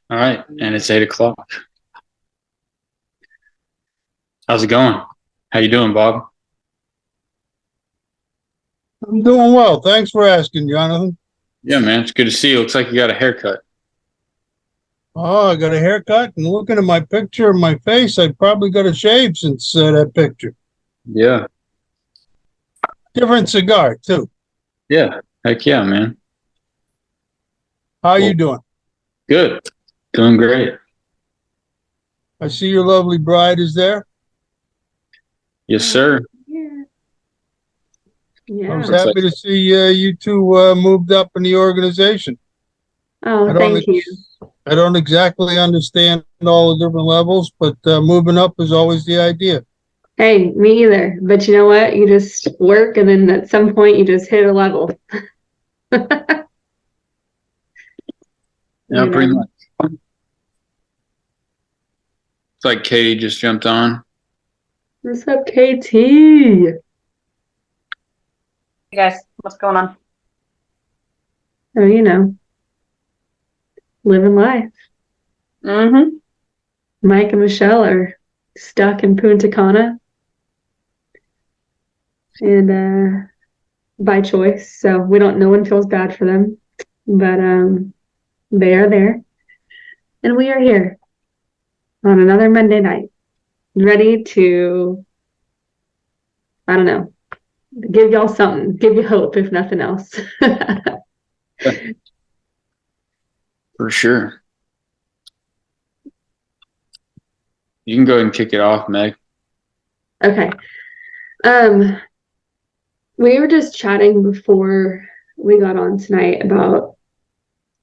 All right, and it's 8 o'clock. How's it going? How you doing, Bob? I'm doing well. Thanks for asking, Jonathan. Yeah, man, it's good to see you. Looks like you got a haircut. Oh, I got a haircut, and looking at my picture of my face, I probably got a shave since that picture. Yeah, Different cigar too. yeah, heck yeah, man. How you Well, doing? good, doing great. I see your lovely bride is there. Yes, sir. Yeah. I was Yeah. Looks like happy to see you two moved up in the organization. I Oh, don't thank you. I don't exactly understand all the different levels, but moving up is always the idea. Hey, me either. But you know what? You just work and then at some point you just hit a level. yeah, You pretty know. much. It's like Katie just jumped on. What's up, KT? Hey guys, what's going on? Oh, living life. Mm-hmm. Mike and Michelle are stuck in Punta Cana and by choice. So we don't no one feels bad for them. But they are there. And we are here on another Monday night, ready to, I don't know, give y'all something, give you hope, if nothing else. For sure. You can go ahead and kick it off, Meg. Okay. Um, we were just chatting before we got on tonight about,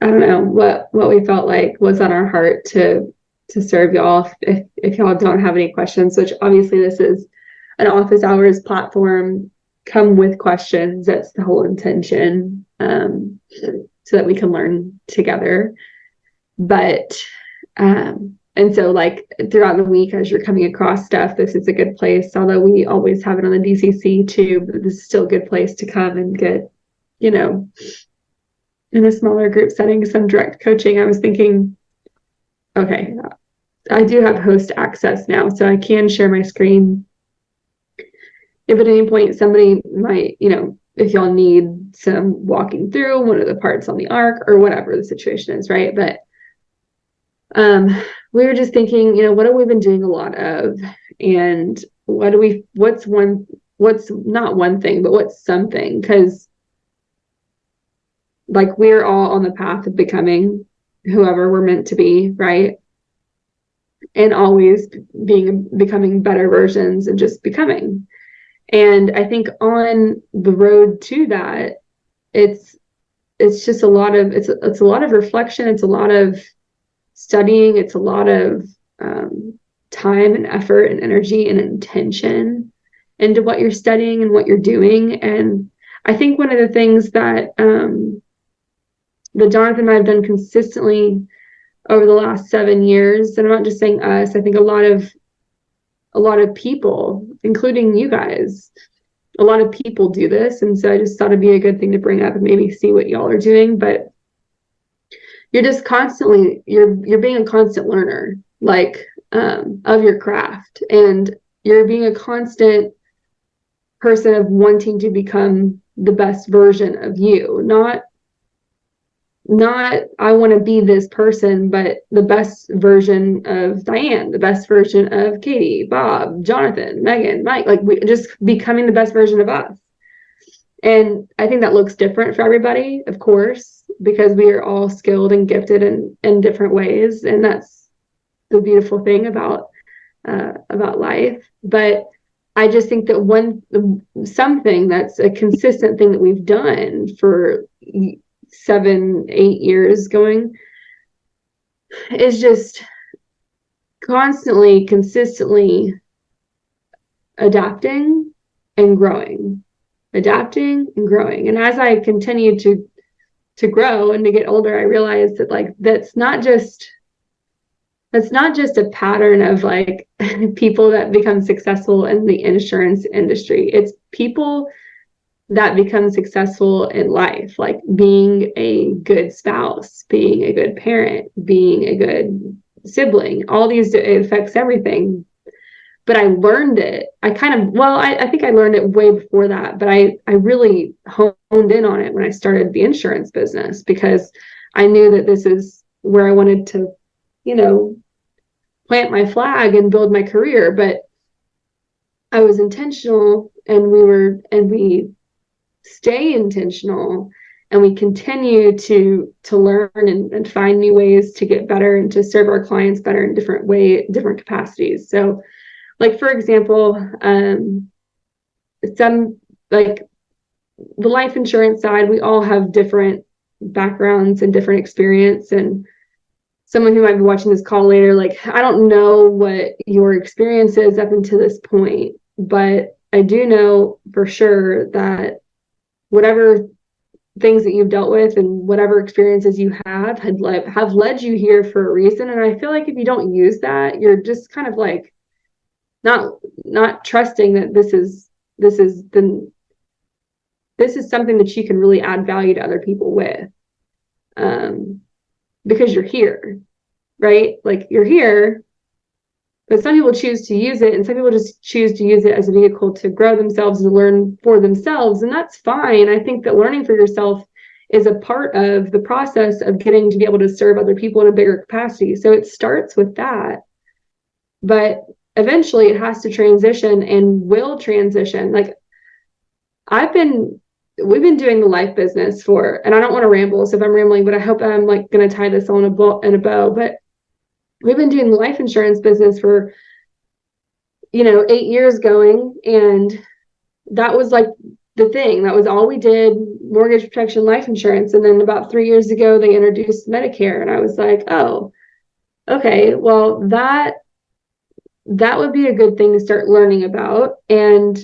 I don't know, what we felt like was on our heart to serve y'all if y'all don't have any questions, which obviously this is an office hours platform. Come with questions. That's the whole intention. So that we can learn together. But and so like throughout the week as you're coming across stuff, this is a good place. Although we always have it on the DCC too, but this is still a good place to come and get, you know, in a smaller group setting, some direct coaching. I was thinking, okay, I do have host access now, so I can share my screen. If at any point somebody might, if y'all need some walking through one of the parts on the arc or whatever the situation is, right? But we were just thinking, what have we been doing a lot of? And what's not one thing, but what's something? Because like we're all on the path of becoming whoever we're meant to be, right? And always becoming better versions and just becoming. And I think on the road to that, it's just a lot of it's a lot of reflection, it's a lot of studying, it's a lot of time and effort and energy and intention into what you're studying and what you're doing. And I think one of the things that Jonathan and I have done consistently over the last 7 years, and I'm not just saying us, I think a lot of people, including you guys, a lot of people do this. And so I just thought it'd be a good thing to bring up and maybe see what y'all are doing. But you're just constantly, you're being a constant learner, like of your craft. And you're being a constant person of wanting to become the best version of you, not I want to be this person, but the best version of Diane, the best version of Katie, Bob, Jonathan, Megan, Mike, like we just becoming the best version of us. And I think that looks different for everybody, of course, because we are all skilled and gifted in different ways. And that's the beautiful thing about life. But I just think that something that's a consistent thing that we've done for 7, 8 years going is just constantly, consistently adapting and growing, adapting and growing. And as I continue to grow and to get older, I realized that like that's not just a pattern of like people that become successful in the insurance industry. It's people that become successful in life, like being a good spouse, being a good parent, being a good sibling. All these, it affects everything. But I learned it. I think I learned it way before that, but I really honed in on it when I started the insurance business, because I knew that this is where I wanted to, plant my flag and build my career. But I was intentional, and we stay intentional, and we continue to learn and find new ways to get better and to serve our clients better in different capacities. So, like, for example, some, like, the life insurance side, we all have different backgrounds and different experience. And someone who might be watching this call later, like, I don't know what your experience is up until this point, but I do know for sure that whatever things that you've dealt with and whatever experiences you have led you here for a reason. And I feel like if you don't use that, you're just kind of like not trusting that this is something that you can really add value to other people with, because you're here, right? Like, you're here, but some people choose to use it, and some people just choose to use it as a vehicle to grow themselves and learn for themselves, and that's fine. I think that learning for yourself is a part of the process of getting to be able to serve other people in a bigger capacity. So it starts with that, but eventually it has to transition and will transition. Like, we've been doing the life business for, and I don't want to ramble, so if I'm rambling, but I hope I'm like going to tie this on in a bow, but we've been doing the life insurance business for, 8 years going. And that was like the thing. That was all we did: mortgage protection, life insurance. And then about 3 years ago, they introduced Medicare. And I was like, oh, okay, well, that would be a good thing to start learning about. And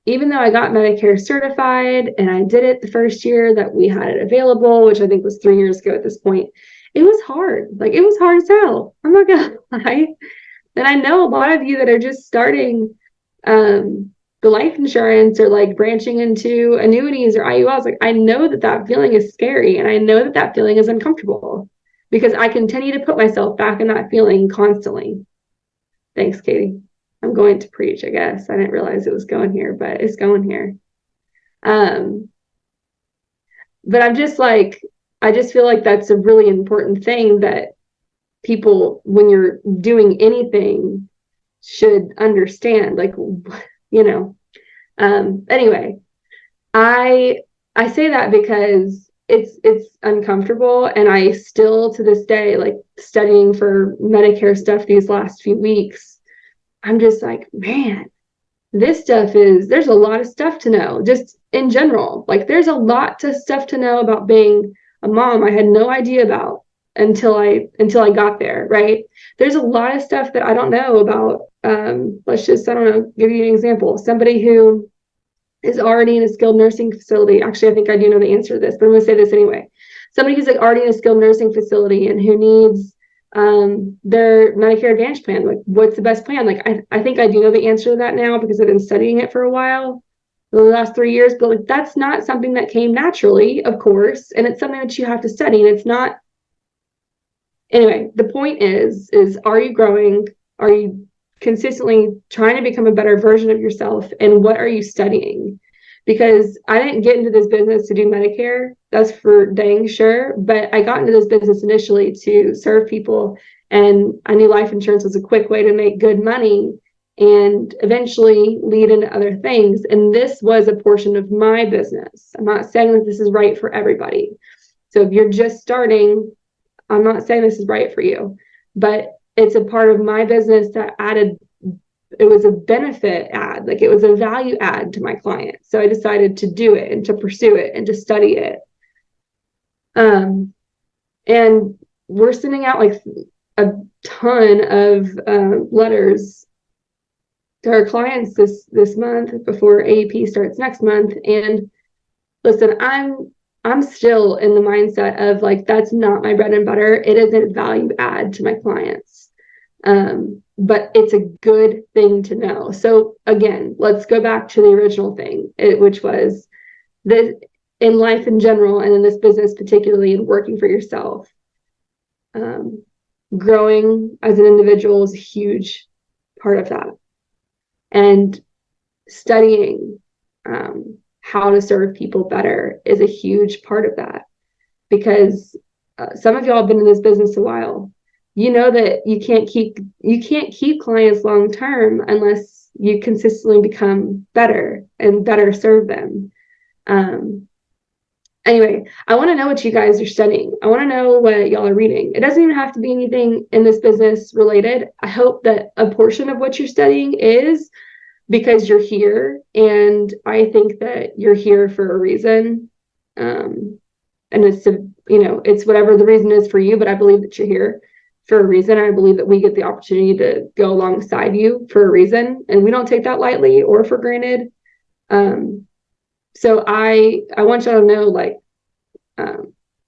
even though I got Medicare certified and I did it the first year that we had it available, which I think was 3 years ago at this point, it was hard. Like, it was hard as hell. I'm not gonna lie. And I know a lot of you that are just starting the life insurance, or like branching into annuities or IULs. Like, I know that feeling is scary, and I know that feeling is uncomfortable, because I continue to put myself back in that feeling constantly. Thanks, Katie. I'm going to preach, I guess. I didn't realize it was going here, but it's going here. But I'm just like, I just feel like that's a really important thing that people, when you're doing anything, should understand. Like, anyway, I say that because it's uncomfortable, and I still, to this day, like, studying for Medicare stuff these last few weeks, I'm just like, man, there's a lot of stuff to know, just in general. Like, there's a lot of stuff to know about being a mom I had no idea about until I got there, right? There's a lot of stuff that I don't know about. Let's just, I don't know, give you an example. Somebody who is already in a skilled nursing facility. Actually, I think I do know the answer to this, but I'm going to say this anyway. Somebody who's like already in a skilled nursing facility and who needs their Medicare Advantage plan. Like, what's the best plan? Like, I think I do know the answer to that now, because I've been studying it for a while, the last 3 years. But like, that's not something that came naturally, of course, and it's something that you have to study. And it's not. Anyway, the point is are you growing? Are you consistently trying to become a better version of yourself? And what are you studying? Because I didn't get into this business to do Medicare, that's for dang sure, but I got into this business initially to serve people, and I knew life insurance was a quick way to make good money and eventually lead into other things. And this was a portion of my business. I'm not saying that this is right for everybody. So if you're just starting, I'm not saying this is right for you, but it's a part of my business that it was a benefit add, like, it was a value add to my client. So I decided to do it and to pursue it and to study it. And we're sending out like a ton of letters to our clients this month before AEP starts next month. And listen, I'm still in the mindset of like, that's not my bread and butter. It isn't value add to my clients. But it's a good thing to know. So again, let's go back to the original thing, which was in life in general, and in this business particularly, and working for yourself, growing as an individual is a huge part of that. And studying how to serve people better is a huge part of that, because some of y'all have been in this business a while. You know that you can't keep clients long term unless you consistently become better and better serve them. Anyway, I want to know what you guys are studying. I want to know what y'all are reading. It doesn't even have to be anything in this business related. I hope that a portion of what you're studying is because you're here, and I think that you're here for a reason. And it's it's whatever the reason is for you, but I believe that you're here for a reason. I believe that we get the opportunity to go alongside you for a reason, and we don't take that lightly or for granted. So I want y'all to know,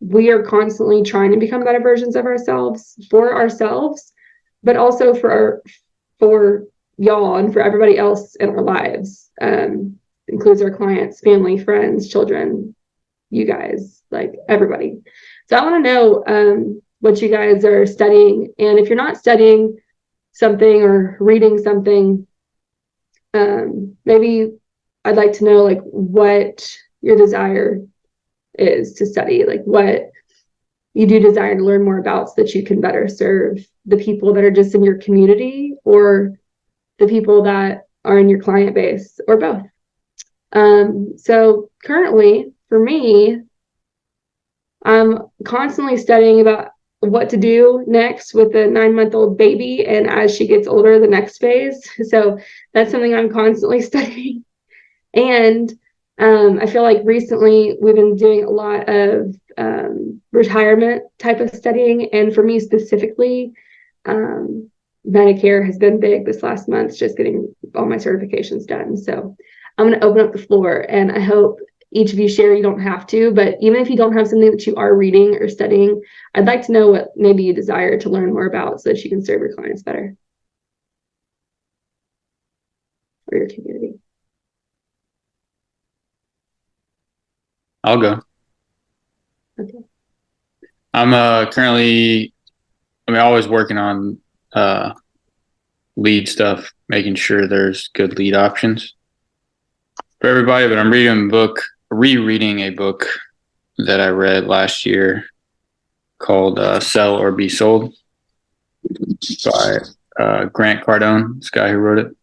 we are constantly trying to become better versions of ourselves, but also for y'all and for everybody else in our lives. Includes our clients, family, friends, children, you guys, like everybody. So I want to know what you guys are studying, and if you're not studying something or reading something, maybe I'd like to know what your desire is to study, what you do desire to learn more about so that you can better serve the people that are just in your community, or the people that are in your client base, or both. So currently for me, I'm constantly studying about what to do next with a 9-month-old baby, and as she gets older, the next phase. So that's something I'm constantly studying. And I feel like recently we've been doing a lot of retirement type of studying, and for me specifically, Medicare has been big this last month, just getting all my certifications done. So I'm going to open up the floor, and I hope each of you share. You don't have to, but even if you don't have something that you are reading or studying, I'd like to know what maybe you desire to learn more about so that you can serve your clients better, or your community. I'll go. Okay. I'm currently, always working on lead stuff, making sure there's good lead options for everybody. But I'm rereading a book that I read last year called Sell or Be Sold by Grant Cardone, this guy who wrote it.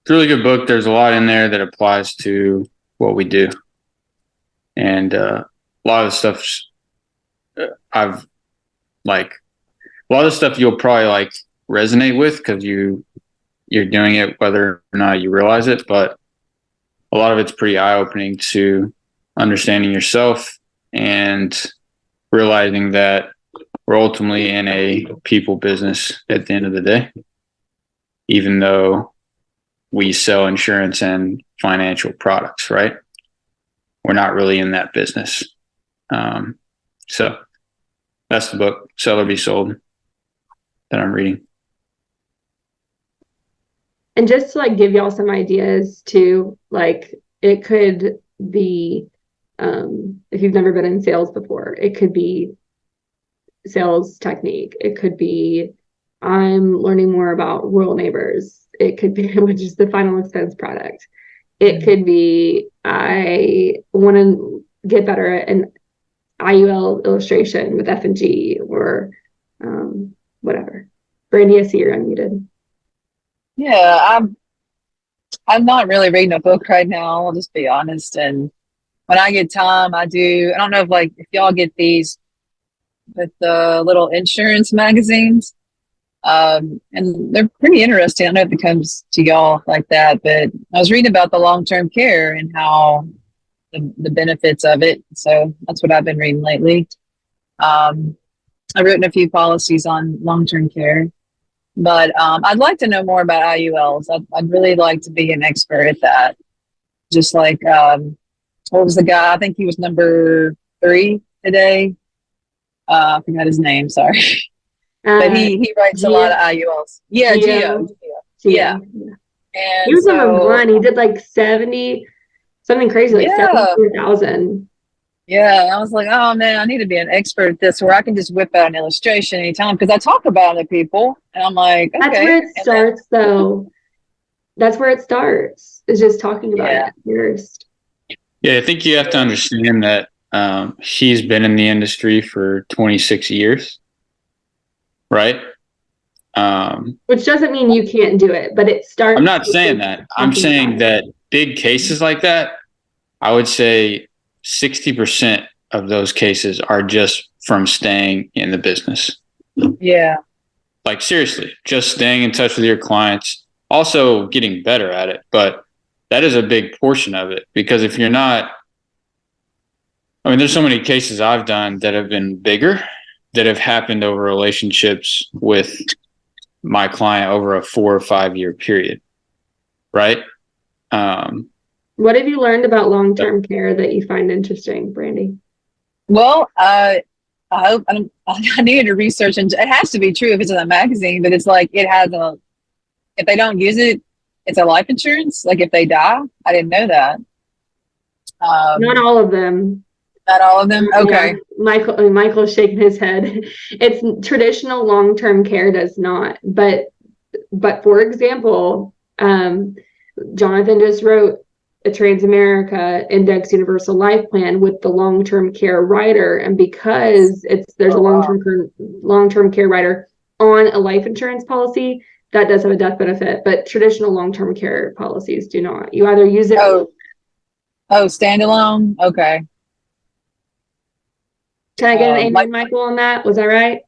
It's a really good book. There's a lot in there that applies to what we do. And a lot of the stuff a lot of the stuff you'll probably resonate with because you're doing it whether or not you realize it, but a lot of it's pretty eye-opening to understanding yourself and realizing that we're ultimately in a people business at the end of the day, even though we sell insurance and financial products, right? We're not really in that business. So that's the book, Sell or Be Sold, that I'm reading. And just to give y'all some ideas too, it could be, if you've never been in sales before, it could be sales technique. It could be, I'm learning more about rural neighbors. It could be, which is the final expense product. It could be, I want to get better at an IUL illustration with F&G, or whatever. Brandy, I see you're unmuted. Yeah, I'm not really reading a book right now. I'll just be honest. And when I get time, I do. I don't know if y'all get these with the little insurance magazines. And they're pretty interesting. I don't know if it comes to y'all like that, but I was reading about the long-term care and how the benefits of it. So that's what I've been reading lately. I've written a few policies on long-term care, but I'd like to know more about IULs. I'd really like to be an expert at that. Just what was the guy? I think he was number 3 today. I forgot his name. Sorry. But he writes a lot of IULs. Yeah, Geo. Yeah. And he was number 1. He did 70 something crazy like Yeah. 700,000. Yeah, I was like, oh man, I need to be an expert at this where I can just whip out an illustration anytime because I talk about it to people and I'm like, okay. That's where it And starts, though. That's where it starts, is just talking about Yeah. it first. Yeah, I think you have to understand that he's been in the industry for 26 years, right? Which doesn't mean you can't do it, but it starts. I'm not saying that. I'm talking saying about it. that big cases like that, I would say 60% of those cases are just from staying in the business. Yeah. Like seriously, just staying in touch with your clients, also getting better at it. But that is a big portion of it because if you're not, I mean, there's so many cases I've done that have been bigger that have happened over relationships with my client over a 4 or 5 year period, right? What have you learned about long-term care that you find interesting, Brandy? Well, I hope I needed to research, and it has to be true if it's in a magazine, but it's like it has if they don't use it, it's a life insurance. Like if they die, I didn't know that. Not all of them. Not all of them. Okay. Yeah, Michael's shaking his head. It's traditional long-term care does not, but for example, Jonathan just wrote a Transamerica Index Universal Life Plan with the long-term care rider, and because there's a long-term care rider on a life insurance policy, that does have a death benefit, but traditional long-term care policies do not. You either use it. Oh, standalone. Okay. Can I get an amen, Michael, on that? Was I right?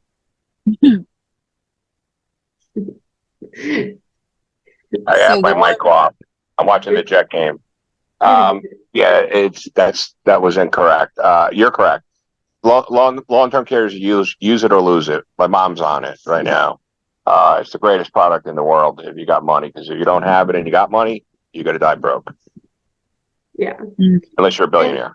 I have my mic off. I'm watching the Jet game. Yeah, that was incorrect. You're correct. Long-term care is use it or lose it. My mom's on it right now. It's the greatest product in the world if you got money, because if you don't have it and you got money, you're gonna die broke. Yeah. Unless you're a billionaire.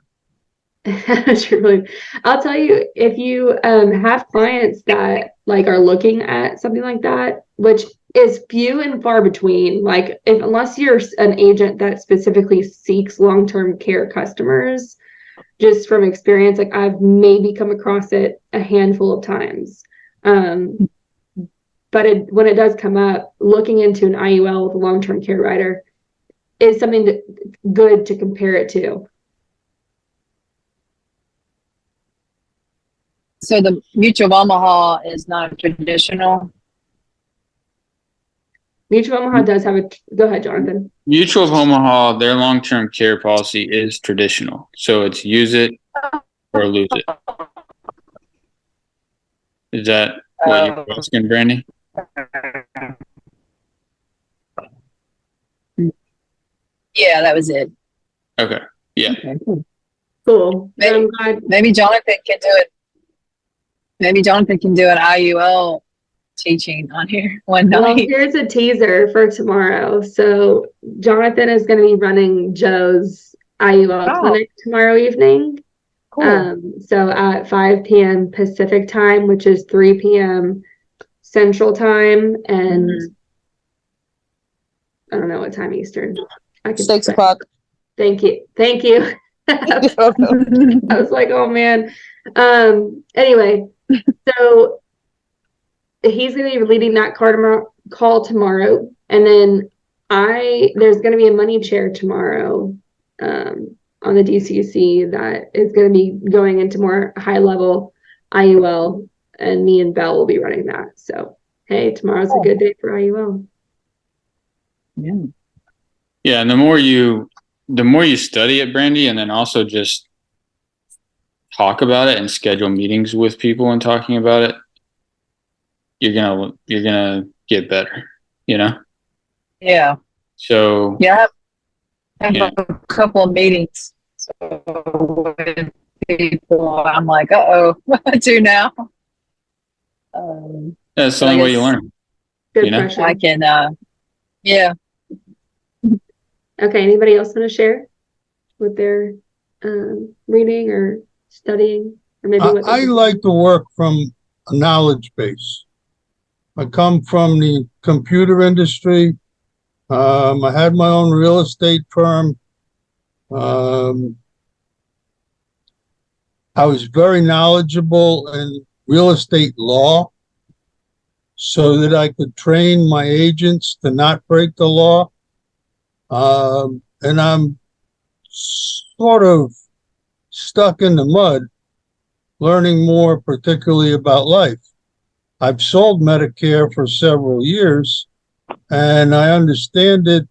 Truly. I'll tell you, if you have clients that like are looking at something like that, which is few and far between, like unless you're an agent that specifically seeks long-term care customers, just from experience, like I've maybe come across it a handful of times. But when it does come up, looking into an IUL with a long-term care rider is something good to compare it to. So the Mutual of Omaha is not traditional. Mutual of Omaha does have go ahead, Jonathan. Mutual of Omaha, their long-term care policy is traditional. So it's use it or lose it. Is that what you're asking, Brandy? Yeah, that was it. Okay. Yeah. Okay, cool. Cool. Maybe Jonathan can do it. Maybe Jonathan can do an IUL teaching on here one night. Well, here's a teaser for tomorrow. So Jonathan is going to be running Joe's IUL clinic tomorrow evening. Cool. So at 5 p.m. Pacific time, which is 3 p.m. Central time, and I don't know what time Eastern. 6 o'clock. Thank you. I was like, oh man. Anyway, so he's going to be leading that call tomorrow, and then there's going to be a money chair tomorrow on the DCC that is going to be going into more high level IUL, and me and Belle will be running that. So hey, tomorrow's a good day for IUL. Yeah, and the more you study it, Brandy, and then also just talk about it and schedule meetings with people and talking about it, you're gonna get better, you know? Yeah. So yeah, I have a couple of meetings with people. I'm like, what do now? that's the only way you learn. Good question. I can, yeah. Okay. Anybody else want to share what they're reading or studying, or maybe what I like to work from a knowledge base. I come from the computer industry. I had my own real estate firm. Um, I was very knowledgeable in real estate law so that I could train my agents to not break the law. And I'm sort of stuck in the mud, learning more, particularly about life. I've sold Medicare for several years, and I understand it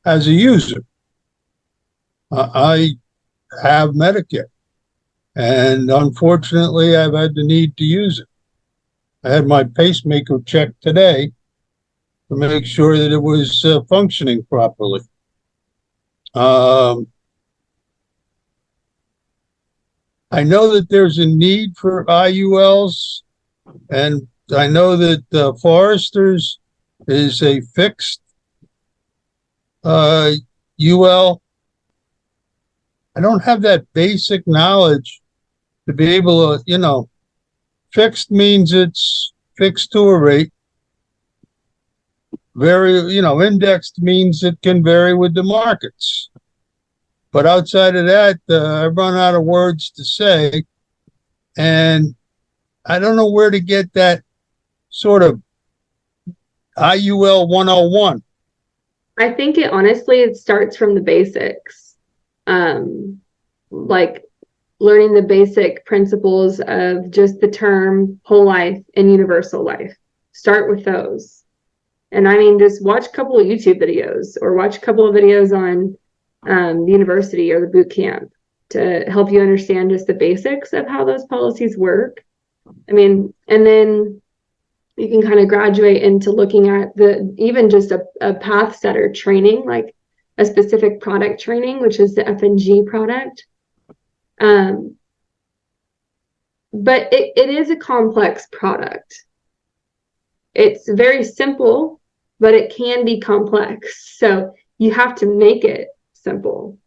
as a user. I have Medicare, and unfortunately, I've had the need to use it. I had my pacemaker checked today to make sure that it was functioning properly. I know that there's a need for IULs, and I know that Foresters is a fixed UL. I don't have that basic knowledge to be able to, fixed means it's fixed to a rate. Indexed means it can vary with the markets. But outside of that, I've run out of words to say, and I don't know where to get that sort of IUL 101. I think it starts from the basics. Like learning the basic principles of just the term whole life and universal life. Start with those. And I mean, just watch a couple of YouTube videos or watch a couple of videos on the university or the boot camp to help you understand just the basics of how those policies work. I mean, and then you can kind of graduate into looking at even just a path setter training, like a specific product training, which is the F&G product. But it is a complex product. It's very simple, but it can be complex. So you have to make it simple.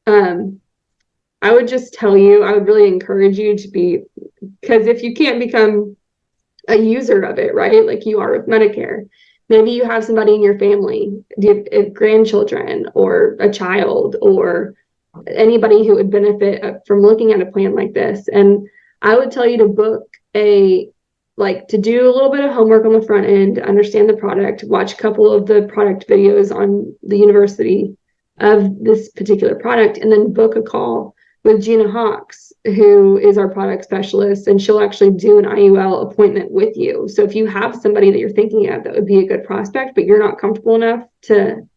I would just tell you, I would really encourage you to because if you can't become a user of it, right? Like you are with Medicare, maybe you have somebody in your family, do you have grandchildren or a child or anybody who would benefit from looking at a plan like this. And I would tell you to book to do a little bit of homework on the front end, understand the product, watch a couple of the product videos on the university of this particular product, and then book a call with Gina Hawks, who is our product specialist, and she'll actually do an IUL appointment with you. So if you have somebody that you're thinking of that would be a good prospect, but you're not comfortable enough to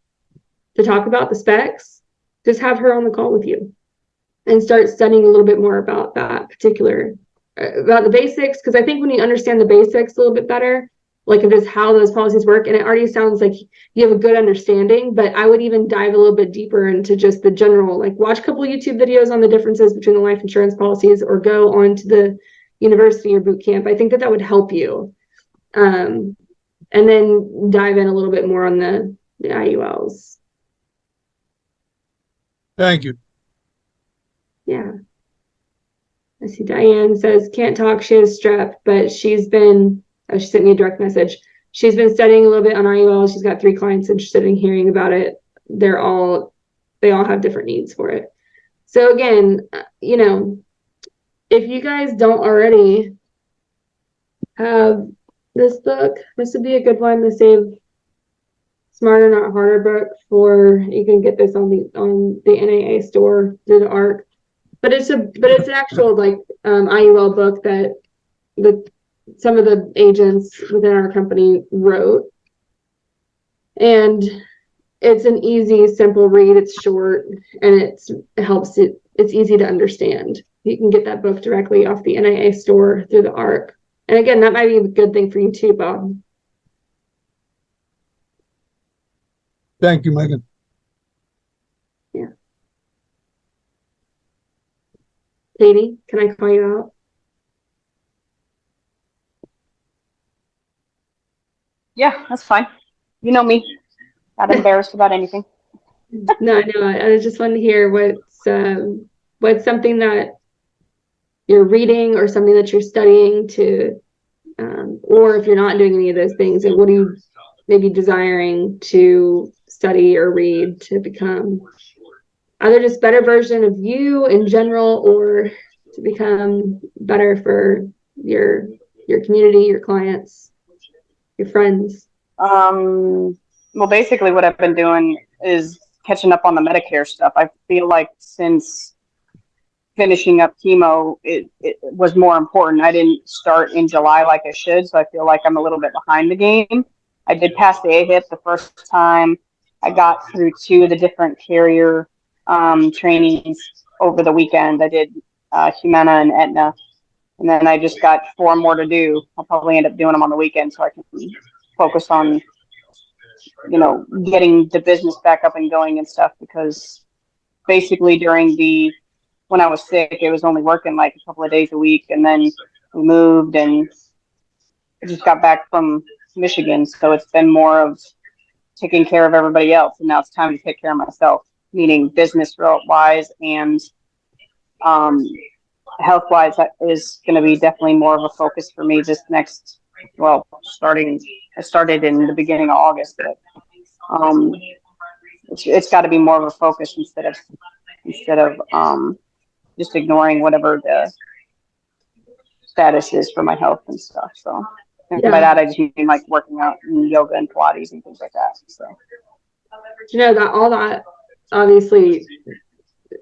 talk about the specs, just have her on the call with you and start studying a little bit more about that particular, about the basics. Because I think when you understand the basics a little bit better, like of just how those policies work, and it already sounds like you have a good understanding, but I would even dive a little bit deeper into just the general, like watch a couple of YouTube videos on the differences between the life insurance policies or go on to the university or boot camp. I think that would help you. And then dive in a little bit more on the IULs. Thank you. Yeah. I see Diane says, can't talk, she has strep, but she sent me a direct message. She's been studying a little bit on IUL. She's got 3 clients interested in hearing about it. They all have different needs for it. So again, if you guys don't already have this book, this would be a good one to save. Smarter Not Harder book you can get this on the NAA store through the ARC. But it's an actual IUL book that some of the agents within our company wrote. And it's an easy, simple read. It's short and it's easy to understand. You can get that book directly off the NAA store through the ARC. And again, that might be a good thing for you too, Bob. Thank you, Megan. Yeah. Katie, can I call you out? Yeah, that's fine. You know me. Not embarrassed about anything. No, I just wanted to hear what's something that you're reading or something that you're studying or if you're not doing any of those things, and what are you maybe desiring to study or read to become either just better version of you in general, or to become better for your community, your clients, your friends? Well, basically what I've been doing is catching up on the Medicare stuff. I feel like since finishing up chemo, it was more important. I didn't start in July like I should, so I feel like I'm a little bit behind the game. I did pass the AHIP the first time. I got through 2 of the different carrier trainings over the weekend. I did Humana and Aetna, and then I just got 4 more to do. I'll probably end up doing them on the weekend so I can focus on, getting the business back up and going and stuff, because basically when I was sick, it was only working like a couple of days a week, and then we moved and I just got back from Michigan, so it's been more of taking care of everybody else, and now it's time to take care of myself, meaning business wise and um, health wise. That is going to be definitely more of a focus for me this next. Well, I started in the beginning of August, but it's got to be more of a focus instead of just ignoring whatever the status is for my health and stuff. So, and by that I just mean like working out and yoga and Pilates and things like that. So, that all that obviously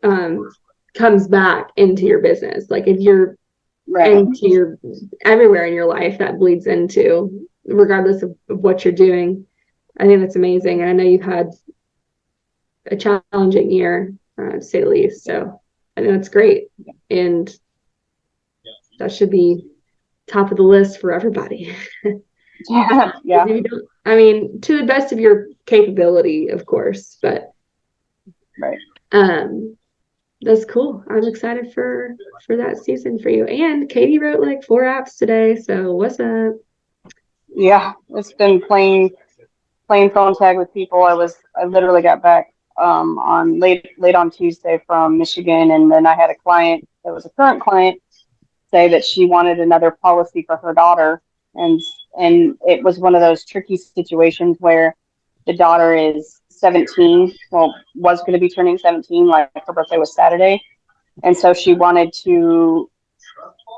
comes back into your business. Like if you're into your everywhere in your life, that bleeds into, regardless of what you're doing. I think that's amazing. And I know you've had a challenging year, to say the least. So I know it's great. And that should be top of the list for everybody. yeah. I mean, to the best of your capability, of course, but right. That's cool. I'm excited for that season for you. And Katie wrote like 4 apps today. So what's up? Yeah, it's been playing phone tag with people. I literally got back on late on Tuesday from Michigan, and then I had a client that was a current client say that she wanted another policy for her daughter, and it was one of those tricky situations where the daughter is 17, well, was going to be turning 17, like her birthday was Saturday, and so she wanted to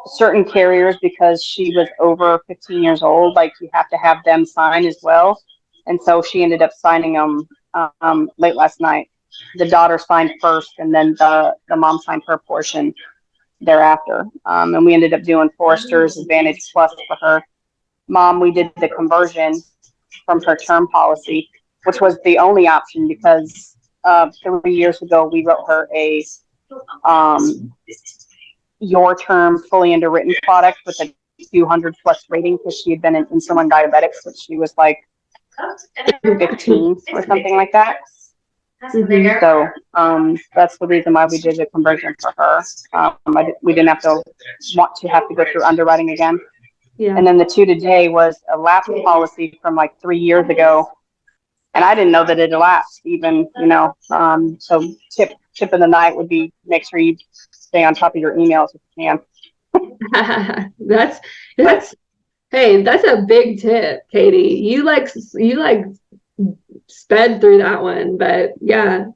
certain carriers, because she was over 15 years old, like you have to have them sign as well, and so she ended up signing them late last night. The daughter signed first, and then the mom signed her portion thereafter. And we ended up doing Forrester's Advantage Plus for her mom. We did the conversion from her term policy, which was the only option, because 3 years ago we wrote her a your term fully underwritten product with a 200 plus rating, because she had been in insulin diabetics since she was like 15 or something like that. Mm-hmm. So that's the reason why we did the conversion for her. We didn't have to go through underwriting again. Yeah. And then the 2 today was a lapse policy from like 3 years ago, and I didn't know that it elapsed even. So tip of the night would be make sure you stay on top of your emails if you can. that's hey, that's a big tip, Katie. You like sped through that one, but yeah,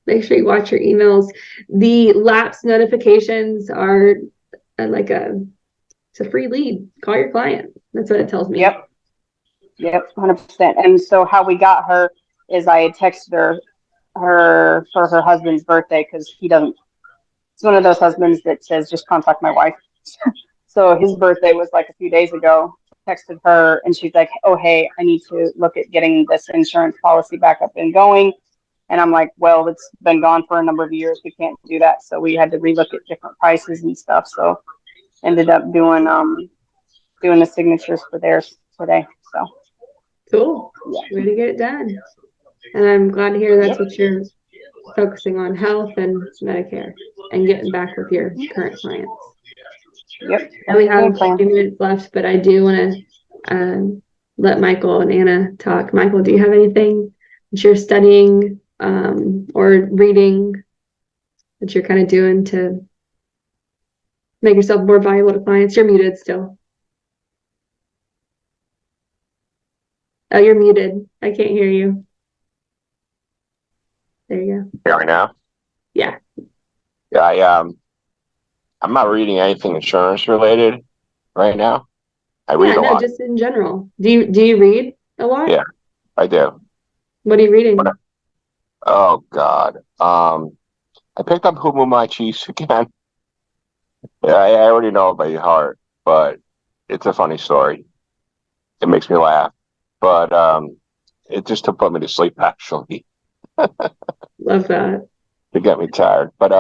make sure you watch your emails. The lapse notifications are like it's a free lead. Call your client. That's what it tells me. Yep, 100%. And so how we got her is I had texted her for her husband's birthday, because he doesn't. It's one of those husbands that says just contact my wife. So his birthday was like a few days ago. Texted her, and she's like, "Oh, hey, I need to look at getting this insurance policy back up and going." And I'm like, "Well, it's been gone for a number of years. We can't do that." So we had to relook at different prices and stuff. So ended up doing the signatures for theirs today. So cool. Way to get it done. And I'm glad to hear that's what you're focusing on, health and Medicare, and getting back with your current clients. Yep. And we have a few minutes left, but I do want to let Michael and Anna talk. Michael, do you have anything that you're studying or reading that you're kind of doing to make yourself more valuable to clients? You're muted still. Oh, you're muted. I can't hear you. There you go. Yeah, right now. Yeah. Yeah, I'm not reading anything insurance related right now. I Yeah, read a no, lot. just in general. Do you read a lot? Yeah, I do. What are you reading? Oh God. I picked up Who Moved My Cheese again. Yeah, I already know it by heart, but it's a funny story. It makes me laugh, but it just to put me to sleep actually Love that. to get me tired. But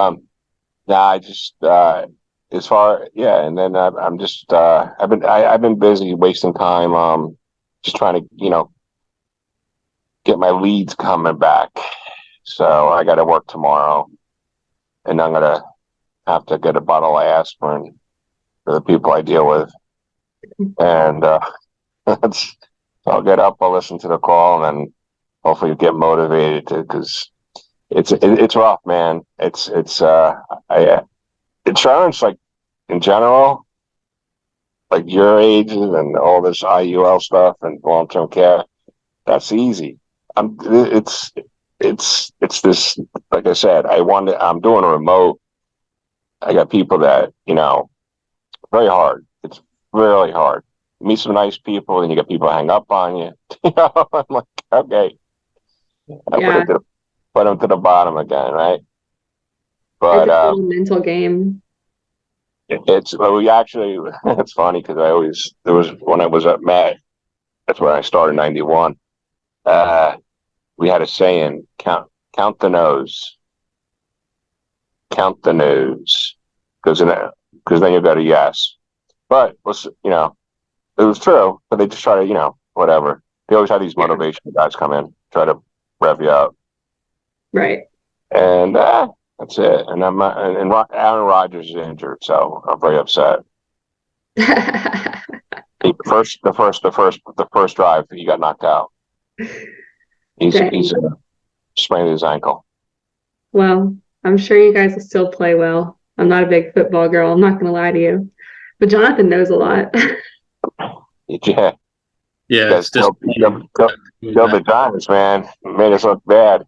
nah, I just as far yeah, and then I'm just I've been busy wasting time just trying to get my leads coming back. So I got to work tomorrow, and I'm gonna have to get a bottle of aspirin for the people I deal with, and I'll get up, I'll listen to the call, and then hopefully get motivated to because it's rough, man. It's I insurance like in general, like your age and all this IUL stuff and long term care. That's easy. I'm it's this like I said. I'm doing a remote. I got people that very hard. It's really hard. You meet some nice people, and you get people hang up on you. I'm like, okay, I Yeah, put them to the bottom again, right? it's But a total mental game. we actually it's funny because there was when I was at Met. That's when I started in '91. We had a saying: count the nose, count the nose, because then you got a yes. But it was true, but they just try to, whatever. They always have these Yeah, motivational guys come in, try to rev you up, right. and that's it. And Aaron Rodgers is injured, so I'm very upset. The first drive, he got knocked out. He's Dang. sprained his ankle. Well, I'm sure you guys will still play well. I'm not a big football girl. I'm not going to lie to you. But Jonathan knows a lot. Yeah, Yeah, guys it's just killed the Giants, man. Made us look bad.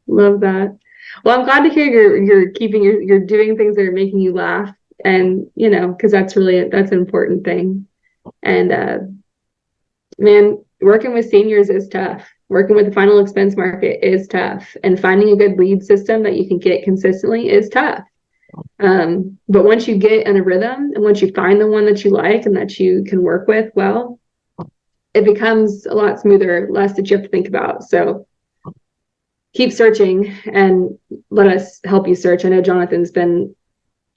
Love that. Well, I'm glad to hear you're keeping you're doing things that are making you laugh, and because that's an important thing. And man, working with seniors is tough. Working with the final expense market is tough, and finding a good lead system that you can get consistently is tough. But once you get in a rhythm, and once you find the one that you like and that you can work with well, it becomes a lot smoother, less that you have to think about. So keep searching and let us help you search. I know Jonathan's been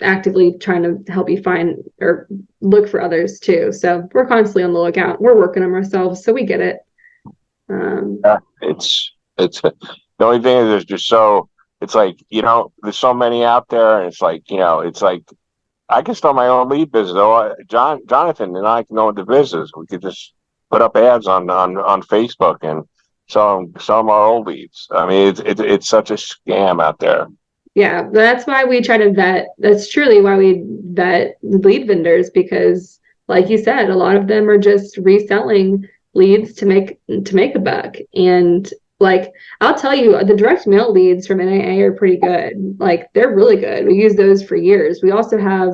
actively trying to help you find or look for others too. So we're constantly on the lookout. We're working them ourselves, so we get it. Yeah, it's the only thing is there's just so it's like there's so many out there, and it's like it's like I can start my own lead business. Though Jonathan and I can go into business. We could just put up ads on Facebook and sell our old leads. I mean, it's such a scam out there. Yeah, that's why we try to vet. That's truly why we vet lead vendors, because like you said, a lot of them are just reselling leads to make a buck. And like I'll tell you, the direct mail leads from NAA are pretty good. Like they're really good. We use those for years. We also have,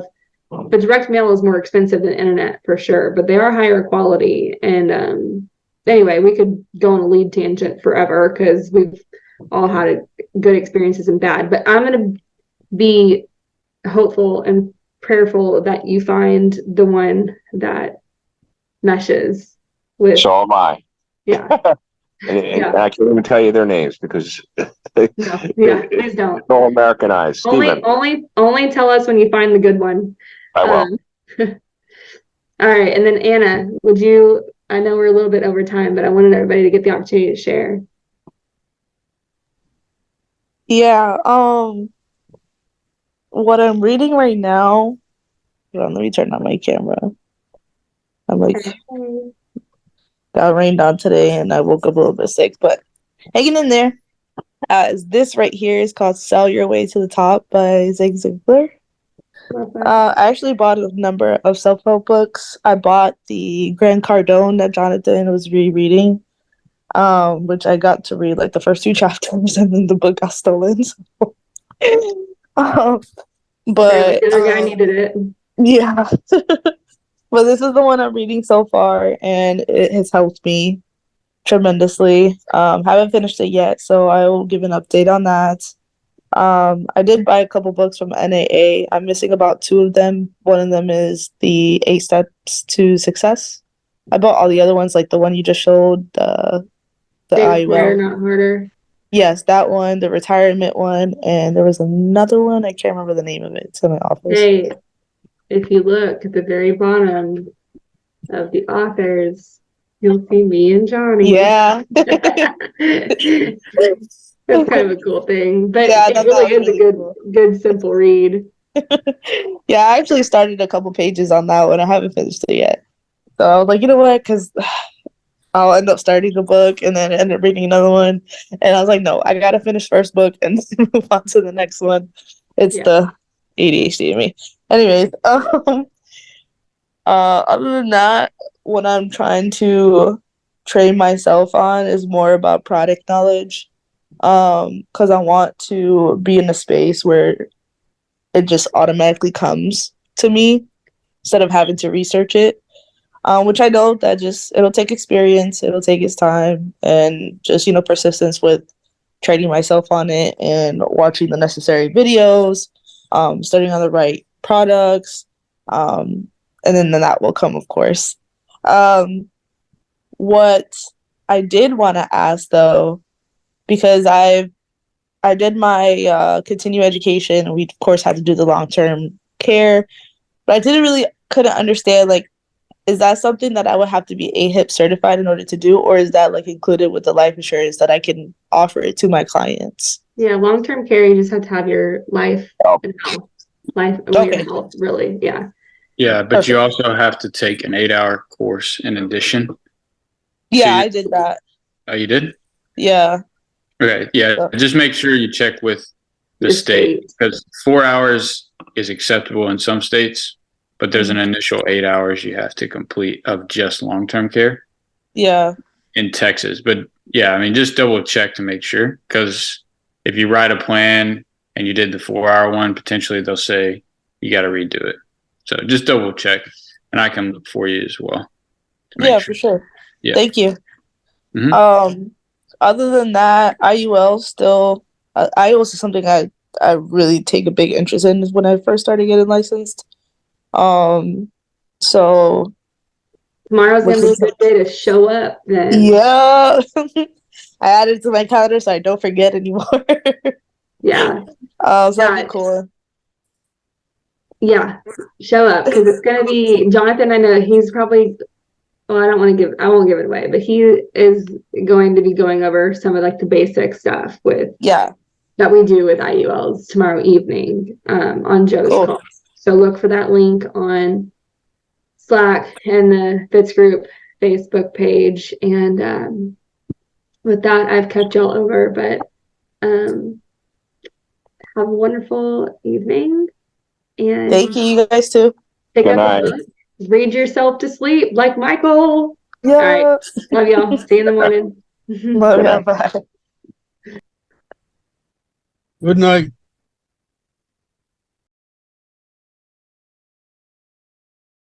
but direct mail is more expensive than internet for sure, but they are higher quality. And anyway, we could go on a lead tangent forever because we've all had good experiences and bad. But I'm going to be hopeful and prayerful that you find the one that meshes with. So am I. Yeah. And I can't even tell you their names because No, yeah, please don't. all Americanized. Steven. Only tell us when you find the good one. I will. All right, and then Anna, I know we're a little bit over time, but I wanted everybody to get the opportunity to share. Yeah, what I'm reading right now, hold on, let me turn on my camera. I'm like, got rained on today and I woke up a little bit sick, but hanging in there. This right here is called Sell Your Way to the Top by Zig Ziglar. I actually bought a number of self-help books. I bought the Grant Cardone that Jonathan was rereading. which I got to read like the first 2 chapters, and then the book got stolen. So. um, but the other guy needed it. yeah. But this is the one I'm reading so far, and it has helped me tremendously. Haven't finished it yet, so I will give an update on that. I did buy a couple books from NAA. I'm missing about 2 of them. One of them is the 8 Steps to Success. I bought all the other ones, like the one you just showed, the Think Smarter, IUL. Not Harder. Yes, that one, the retirement one, and there was another one. I can't remember the name of it. It's in my office. Hey, if you look at the very bottom of the authors, you'll see me and Johnny. Yeah. That's kind of a cool thing, but Yeah, I it thought really that was is a really cool. good simple read. Yeah, I actually started a couple pages on that one. I haven't finished it yet. So I was like, you know what? Because I'll end up starting the book and then end up reading another one. And I was like, no, I gotta finish first book and move on to the next one. It's the ADHD in me. Anyways, other than that, what I'm trying to train myself on is more about product knowledge. Because I want to be in a space where it just automatically comes to me instead of having to research it. Which I know that just it'll take experience, it'll take its time, and just persistence with training myself on it and watching the necessary videos, studying on the right products, and then that will come, of course. What I did want to ask though, because I did my continuing education, and we of course had to do the long-term care, but I couldn't understand, like, is that something that I would have to be AHIP certified in order to do, or is that like included with the life insurance that I can offer it to my clients? Yeah, long-term care, you just have to have your life and health. Your health, really. Yeah. Yeah, but you also have to take an 8-hour course in addition. Yeah, I did that. Oh, you did? Yeah. Okay. Yeah. Just make sure you check with the state, because 4 hours is acceptable in some states, but there's an initial 8 hours you have to complete of just long-term care. Yeah. In Texas. But yeah, I mean, just double check to make sure, because if you write a plan and you did the 4-hour one, potentially they'll say you got to redo it. So just double check, and I can look for you as well. Yeah, for sure. Yeah. Thank you. Mm-hmm. Other than that, IUL is something I really take a big interest in when I first started getting licensed. So tomorrow's gonna be a good day to show up then. Yeah. I added it to my calendar so I don't forget anymore. Yeah. So that'd be cool. Yeah, show up, because it's gonna be Jonathan. I know he's probably, well, I won't give it away, but he is going to be going over some of like the basic stuff that we do with IULs tomorrow evening on Joe's call. So look for that link on Slack and the Fitz Group Facebook page. And with that, I've kept y'all over, but have a wonderful evening. And thank you, you guys too. Pick up a book, read yourself to sleep like Michael. Yeah. All right. Love y'all. See you in the morning. Love y'all. Bye. Good night.